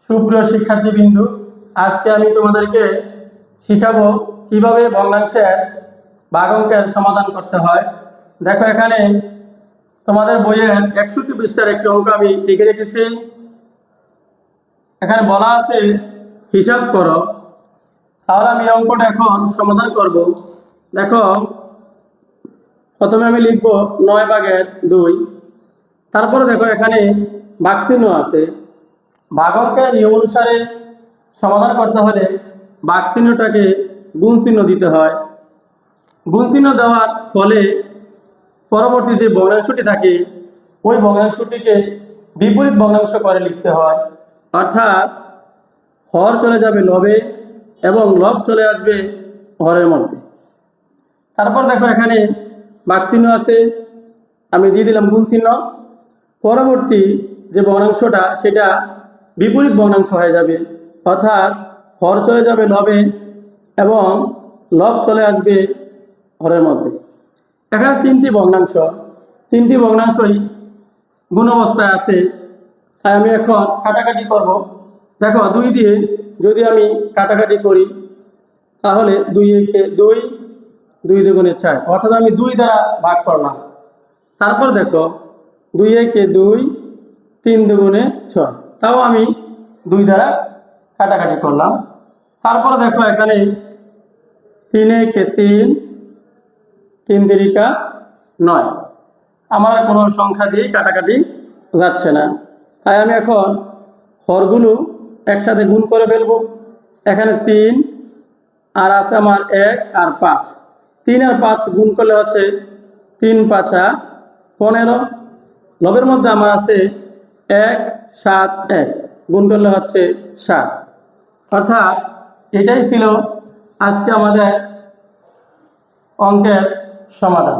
সুপ্রিয় শিক্ষার্থীবৃন্দু, আজকে আমি তোমাদেরকে শিখাবো কিভাবে ভগ্নাংশের ভাগ অঙ্কের সমাধান করতে হয়। দেখো, এখানে তোমাদের বইয়ের 61 পৃষ্ঠার একটি অঙ্ক আমি লিখে রেখেছি। এখানে বলা আছে হিসাব করো। তাহলে আমি অঙ্কটা এখন সমাধান করব। দেখো, প্রথমে আমি লিখব 9/2। তারপরে দেখো এখানে ভাগ চিহ্ন আছে। ভাগ অঙ্কের নিয়ম অনুসারে সমাধান করতে হলে ভাগ চিহ্নটাকে গুণ চিহ্ন দিতে হয়। গুণ চিহ্ন দেওয়ার ফলে পরবর্তী যে ভগ্নাংশটি থাকে ওই ভগ্নাংশটিকে বিপরীত ভগ্নাংশ করে লিখতে হয়। অর্থাৎ হর চলে যাবে লবে এবং লব চলে আসবে হরের মধ্যে। তারপর দেখো এখানে ভাগ চিহ্ন আছে, আমি দিয়ে দিলাম গুণ চিহ্ন। পরবর্তী যে ভগ্নাংশটা সেটা বিপরীত ভগ্নাংশ হয়ে যাবে, অর্থাৎ হর চলে যাবে লবে এবং লব চলে আসবে হরের মধ্যে। এখানে তিনটি ভগ্নাংশই গুণ অবস্থায় আছে, তাই আমি এখন কাটাকাটি করব। দেখো, 2 দিয়ে যদি আমি কাটাকাটি করি তাহলে 2 একে 2, 2 দুগুণে 4, অর্থাৎ আমি 2 দ্বারা ভাগ করলাম। তারপর দেখো 2 একে 2, 3 দুগুণে 6, তাও আমি 2 দ্বারা কাটাকাটি করলাম। তারপর দেখো এখানে 3 একে 3, 3 তিরিকা 9, আমার কোনো সংখ্যা দিয়ে কাটাকাটি যাচ্ছে না, তাই আমি এখন হরগুলো একসাথে গুণ করে ফেলবো। এখানে 3 আর আছে আমার 1 আর 5, 3 আর 5 গুণ করলে হচ্ছে 3 5 15। লবের মধ্যে আমার আছে 1 7 1, গুণ করলে হচ্ছে 7। অর্থাৎ এটাই ছিল আজকে আমাদের অঙ্কের সমাধান।